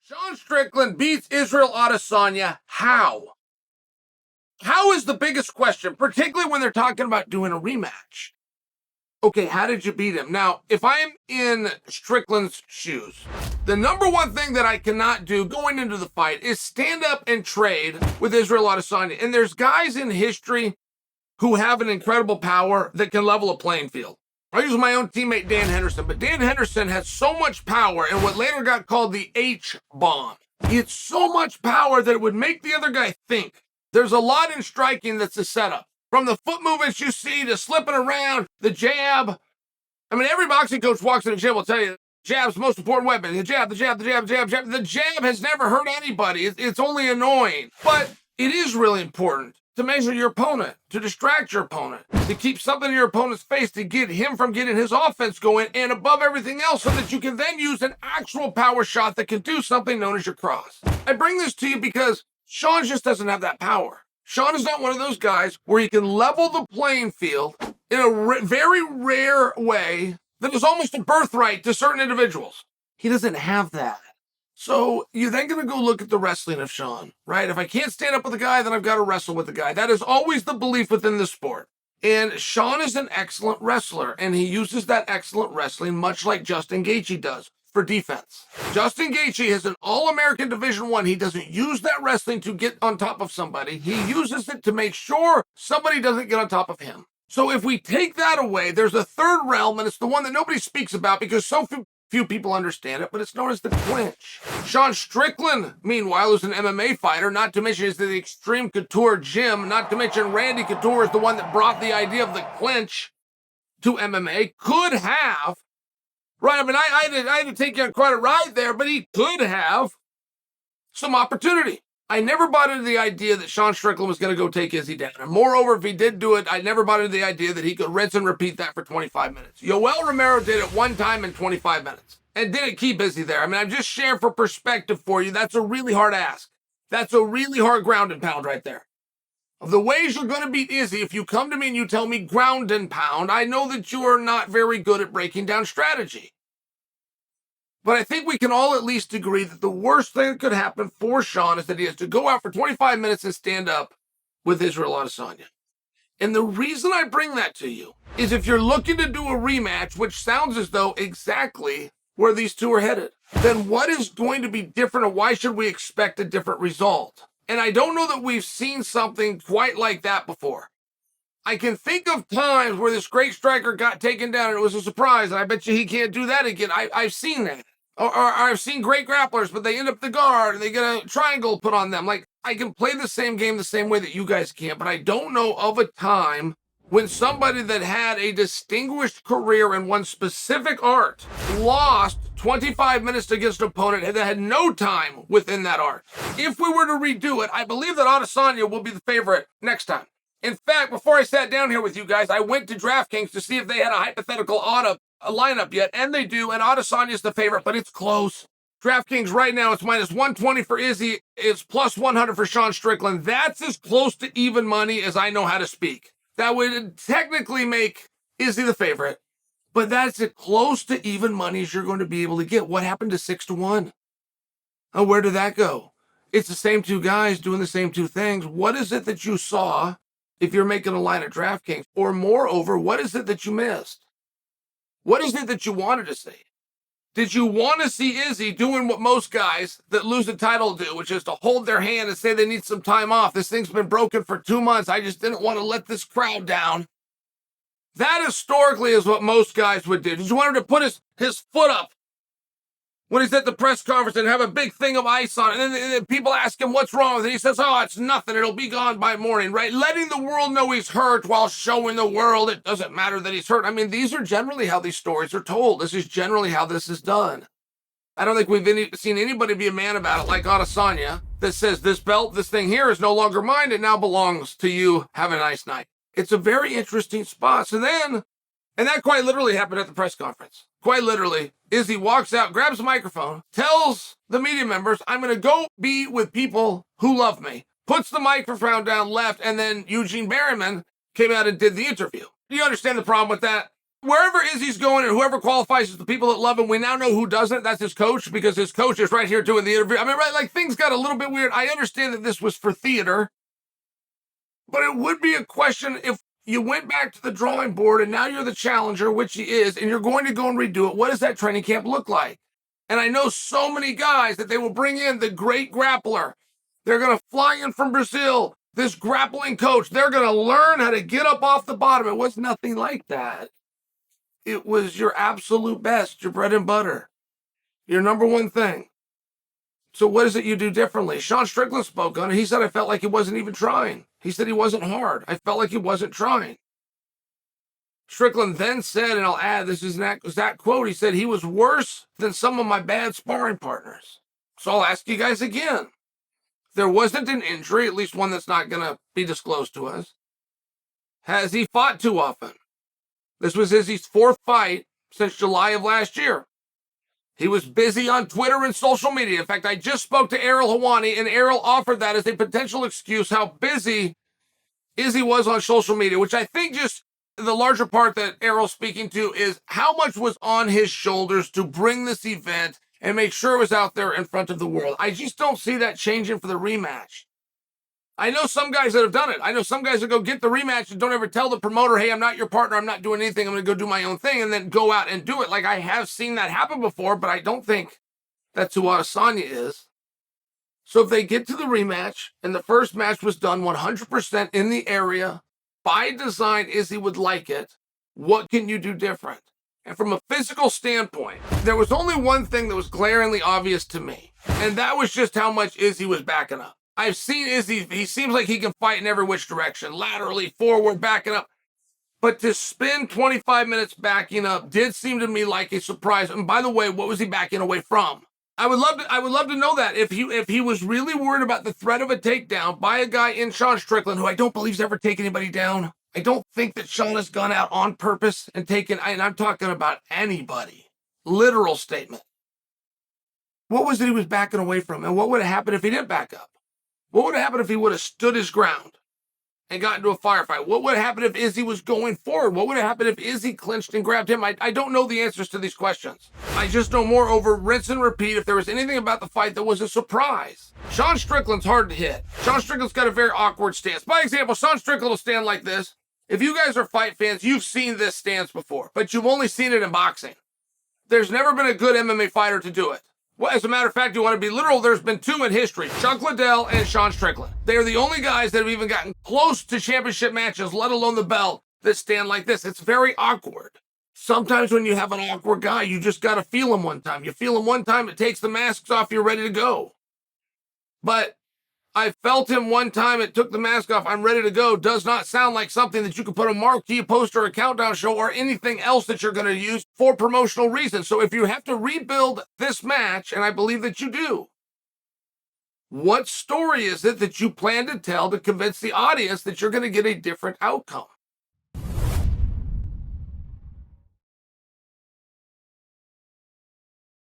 Sean Strickland beats Israel Adesanya. How? How is the biggest question, particularly when they're talking about doing a rematch. Okay, how did you beat him? Now, if I'm in Strickland's shoes, the number one thing that I cannot do going into the fight is stand up and trade with Israel Adesanya. And there's guys in history who have an incredible power that can level a playing field. I use my own teammate Dan Henderson, but Dan Henderson has so much power in what later got called the H-bomb. It's so much power that it would make the other guy think. There's a lot in striking that's a setup. From the foot movements you see to slipping around, the jab. I mean, every boxing coach walks in the gym will tell you, jab's the most important weapon. The jab, the jab, the jab, the jab, jab. The jab has never hurt anybody. It's only annoying. But it is really important to measure your opponent, to distract your opponent, to keep something in your opponent's face to get him from getting his offense going, and above everything else, so that you can then use an actual power shot that can do something known as your cross. I bring this to you because Sean just doesn't have that power. Sean is not one of those guys where he can level the playing field in a very rare way that is almost a birthright to certain individuals. He doesn't have that. So you're then going to go look at the wrestling of Sean, right? If I can't stand up with a guy, then I've got to wrestle with the guy. That is always the belief within the sport. And Sean is an excellent wrestler, and he uses that excellent wrestling much like Justin Gaethje does for defense. Justin Gaethje is an All-American Division I. He doesn't use that wrestling to get on top of somebody. He uses it to make sure somebody doesn't get on top of him. So if we take that away, there's a third realm, and it's the one that nobody speaks about because so few people understand it, but it's known as the clinch. Sean Strickland, meanwhile, is an MMA fighter, not to mention he's the Extreme Couture gym, not to mention Randy Couture is the one that brought the idea of the clinch to MMA, could have, right, I mean, I had to take you on quite a ride there, but he could have some opportunity. I never bought into the idea that Sean Strickland was going to go take Izzy down. And moreover, if he did do it, I never bought into the idea that he could rinse and repeat that for 25 minutes. Yoel Romero did it one time in 25 minutes and didn't keep Izzy there. I mean, I'm just sharing for perspective for you. That's a really hard ask. That's a really hard ground and pound right there. Of the ways you're going to beat Izzy, if you come to me and you tell me ground and pound, I know that you are not very good at breaking down strategy. But I think we can all at least agree that the worst thing that could happen for Sean is that he has to go out for 25 minutes and stand up with Israel Adesanya. And the reason I bring that to you is if you're looking to do a rematch, which sounds as though exactly where these two are headed, then what is going to be different and why should we expect a different result? And I don't know that we've seen something quite like that before. I can think of times where this great striker got taken down and it was a surprise, and I bet you he can't do that again. I've seen that. Or I've seen great grapplers, but they end up the guard and they get a triangle put on them. Like, I can play the same game the same way that you guys can, but I don't know of a time when somebody that had a distinguished career in one specific art lost 25 minutes against an opponent that had no time within that art. If we were to redo it, I believe that Adesanya will be the favorite next time. In fact, before I sat down here with you guys, I went to DraftKings to see if they had a hypothetical a lineup yet, and they do, and Adesanya is the favorite, but it's close. DraftKings right now, it's minus 120 for Izzy, it's plus 100 for Sean Strickland. That's as close to even money as I know how to speak. That would technically make Izzy the favorite, but that's as close to even money as you're going to be able to get. What happened to 6-1? Oh, where did that go? It's the same two guys doing the same two things. What is it that you saw if you're making a line at DraftKings? Or moreover, what is it that you missed? What is it that you wanted to see? Did you want to see Izzy doing what most guys that lose the title do, which is to hold their hand and say they need some time off? This thing's been broken for 2 months. I just didn't want to let this crowd down. That historically is what most guys would do. Did you want him to put his foot up when he's at the press conference and have a big thing of ice on it? And then people ask him what's wrong with it. He says, oh, it's nothing. It'll be gone by morning, right? Letting the world know he's hurt while showing the world it doesn't matter that he's hurt. I mean, these are generally how these stories are told. This is generally how this is done. I don't think we've seen anybody be a man about it like Adesanya that says this belt, this thing here is no longer mine. It now belongs to you. Have a nice night. It's a very interesting spot. So then, and that quite literally happened at the press conference. Quite literally, Izzy walks out, grabs the microphone, tells the media members, I'm going to go be with people who love me, puts the microphone down left, and then Eugene Berryman came out and did the interview. Do you understand the problem with that? wherever Izzy's going and whoever qualifies is the people that love him, we now know who doesn't. That's his coach, because his coach is right here doing the interview. I mean, right, like, things got a little bit weird. I understand that this was for theater, but it would be a question if you went back to the drawing board and now you're the challenger, which he is, and you're going to go and redo it. What does that training camp look like? And I know so many guys that they will bring in the great grappler. They're going to fly in from Brazil, this grappling coach. They're going to learn how to get up off the bottom. It was nothing like that. It was your absolute best, your bread and butter, your number one thing. So what is it you do differently? Sean Strickland spoke on it. He said, I felt like he wasn't even trying. He said he wasn't hard. I felt like he wasn't trying. Strickland then said, and I'll add, this is an exact quote, he said, he was worse than some of my bad sparring partners. So I'll ask you guys again. There wasn't an injury, at least one that's not going to be disclosed to us. Has he fought too often? This was Izzy's fourth fight since July of last year. He was busy on Twitter and social media. In fact, I just spoke to Errol Hawani, and Errol offered that as a potential excuse how busy Izzy was on social media, which I think just the larger part that Errol's speaking to is how much was on his shoulders to bring this event and make sure it was out there in front of the world. I just don't see that changing for the rematch. I know some guys that have done it. I know some guys that go get the rematch and don't ever tell the promoter, hey, I'm not your partner, I'm not doing anything, I'm going to go do my own thing, and then go out and do it. Like, I have seen that happen before, but I don't think that's who Adesanya is. So if they get to the rematch, and the first match was done 100% in the area, by design, Izzy would like it, what can you do different? And from a physical standpoint, there was only one thing that was glaringly obvious to me, and that was just how much Izzy was backing up. I've seen Izzy, he seems like he can fight in every which direction, laterally, forward, backing up. But to spend 25 minutes backing up did seem to me like a surprise. And by the way, what was he backing away from? I would love to know that. If he was really worried about the threat of a takedown by a guy in Sean Strickland, who I don't believe has ever taken anybody down. I don't think that Sean has gone out on purpose and taken, and I'm talking about anybody. Literal statement. What was it he was backing away from? And what would have happened if he didn't back up? What would have happened if he would have stood his ground and got into a firefight? What would have happened if Izzy was going forward? What would have happened if Izzy clinched and grabbed him? I don't know the answers to these questions. I just know more over rinse and repeat if there was anything about the fight that was a surprise. Sean Strickland's hard to hit. Sean Strickland's got a very awkward stance. By example, Sean Strickland will stand like this. If you guys are fight fans, you've seen this stance before, but you've only seen it in boxing. There's never been a good MMA fighter to do it. Well, as a matter of fact, you want to be literal, there's been two in history, Chuck Liddell and Sean Strickland. They are the only guys that have even gotten close to championship matches, let alone the belt, that stand like this. It's very awkward. Sometimes when you have an awkward guy, you just got to feel him one time. You feel him one time, it takes the masks off, you're ready to go. But I felt him one time, it took the mask off, I'm ready to go, does not sound like something that you could put a marquee poster, a countdown show, or anything else that you're going to use for promotional reasons. So if you have to rebuild this match, and I believe that you do, what story is it that you plan to tell to convince the audience that you're going to get a different outcome?